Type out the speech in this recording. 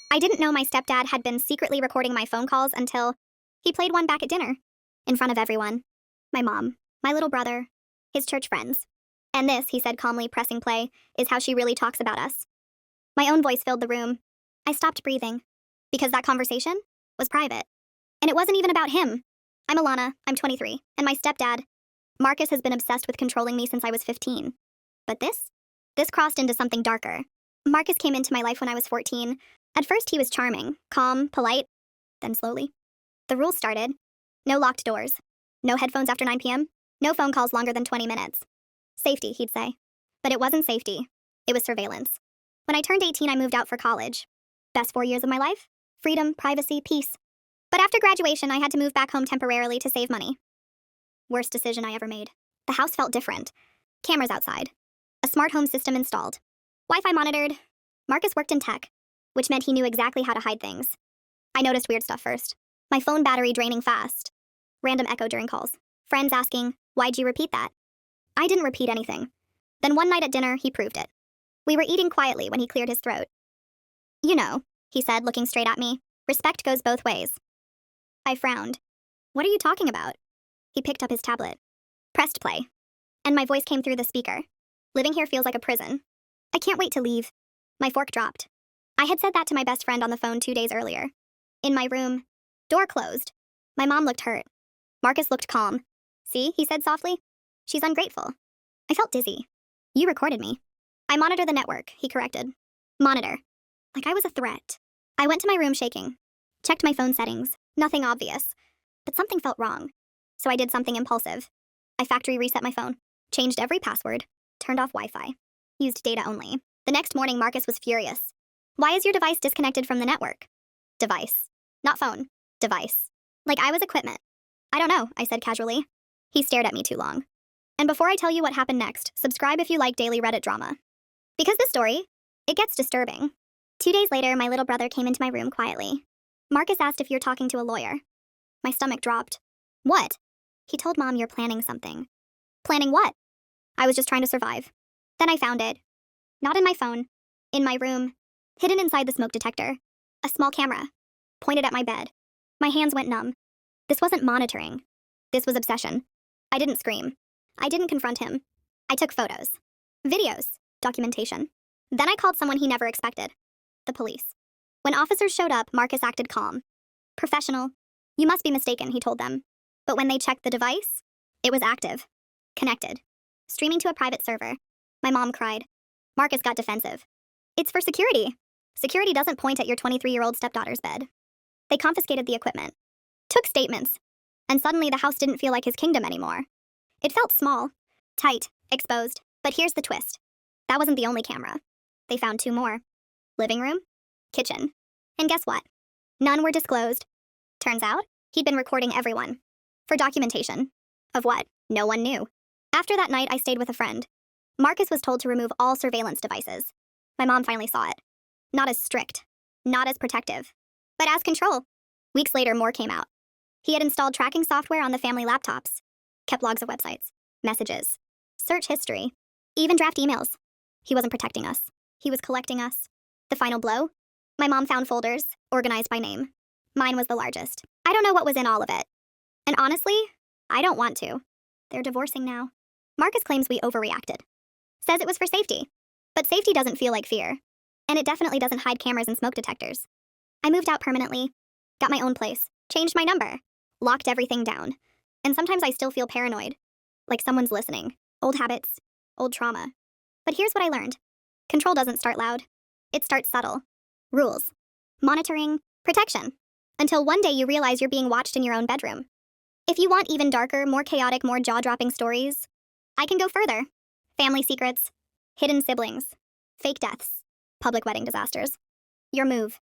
I didn't know my stepdad had been secretly recording my phone calls until he played one back at dinner, in front of everyone. My mom, my little brother, his church friends. And this, he said calmly, pressing play, is how she really talks about us. My own voice filled the room. I stopped breathing, because that conversation was private. And it wasn't even about him. I'm Alana, I'm 23, and my stepdad, Marcus, has been obsessed with controlling me since I was 15. But this crossed into something darker. Marcus came into my life when I was 14. At first, he was charming, calm, polite. Then slowly, the rules started. No locked doors. No headphones after 9 p.m. No phone calls longer than 20 minutes. Safety, he'd say. But it wasn't safety. It was surveillance. When I turned 18, I moved out for college. Best 4 years of my life? Freedom, privacy, peace. But after graduation, I had to move back home temporarily to save money. Worst decision I ever made. The house felt different. Cameras outside. A smart home system installed. Wi-Fi monitored. Marcus worked in tech, which meant he knew exactly how to hide things. I noticed weird stuff first. My phone battery draining fast. Random echo during calls. Friends asking, "Why'd you repeat that?" I didn't repeat anything. Then one night at dinner, he proved it. We were eating quietly when he cleared his throat. "You know," he said, looking straight at me, "respect goes both ways." I frowned. "What are you talking about?" He picked up his tablet. Pressed play. And my voice came through the speaker. "Living here feels like a prison. I can't wait to leave." My fork dropped. I had said that to my best friend on the phone 2 days earlier. In my room. Door closed. My mom looked hurt. Marcus looked calm. "See," he said softly. "She's ungrateful." I felt dizzy. "You recorded me." "I monitor the network," he corrected. Monitor. Like I was a threat. I went to my room shaking. Checked my phone settings. Nothing obvious. But something felt wrong. So I did something impulsive. I factory reset my phone. Changed every password. Turned off Wi-Fi. Used data only. The next morning, Marcus was furious. "Why is your device disconnected from the network?" Device. Not phone. Device. Like I was equipment. "I don't know," I said casually. He stared at me too long. And before I tell you what happened next, subscribe if you like daily Reddit drama. Because this story, it gets disturbing. 2 days later, my little brother came into my room quietly. "Marcus asked if you're talking to a lawyer." My stomach dropped. "What?" "He told Mom you're planning something." "Planning what?" "I was just trying to survive." Then I found it. Not in my phone. In my room. Hidden inside the smoke detector. A small camera. Pointed at my bed. My hands went numb. This wasn't monitoring. This was obsession. I didn't scream. I didn't confront him. I took photos. Videos. Documentation. Then I called someone he never expected. The police. When officers showed up, Marcus acted calm. Professional. "You must be mistaken," he told them. But when they checked the device, it was active. Connected. Streaming to a private server. My mom cried. Marcus got defensive. "It's for security." Security doesn't point at your 23-year-old stepdaughter's bed. They confiscated the equipment. Took statements. And suddenly the house didn't feel like his kingdom anymore. It felt small. Tight. Exposed. But here's the twist. That wasn't the only camera. They found 2 more. Living room. Kitchen. And guess what? None were disclosed. Turns out, he'd been recording everyone. For documentation. Of what? No one knew. After that night, I stayed with a friend. Marcus was told to remove all surveillance devices. My mom finally saw it. Not as strict. Not as protective. But as control. Weeks later, more came out. He had installed tracking software on the family laptops. Kept logs of websites. Messages. Search history. Even draft emails. He wasn't protecting us. He was collecting us. The final blow? My mom found folders, organized by name. Mine was the largest. I don't know what was in all of it. And honestly, I don't want to. They're divorcing now. Marcus claims we overreacted. Says it was for safety. But safety doesn't feel like fear. And it definitely doesn't hide cameras and smoke detectors. I moved out permanently. Got my own place. Changed my number. Locked everything down. And sometimes I still feel paranoid. Like someone's listening. Old habits. Old trauma. But here's what I learned. Control doesn't start loud. It starts subtle. Rules. Monitoring. Protection. Until one day you realize you're being watched in your own bedroom. If you want even darker, more chaotic, more jaw-dropping stories, I can go further. Family secrets. Hidden siblings. Fake deaths. Public wedding disasters. Your move.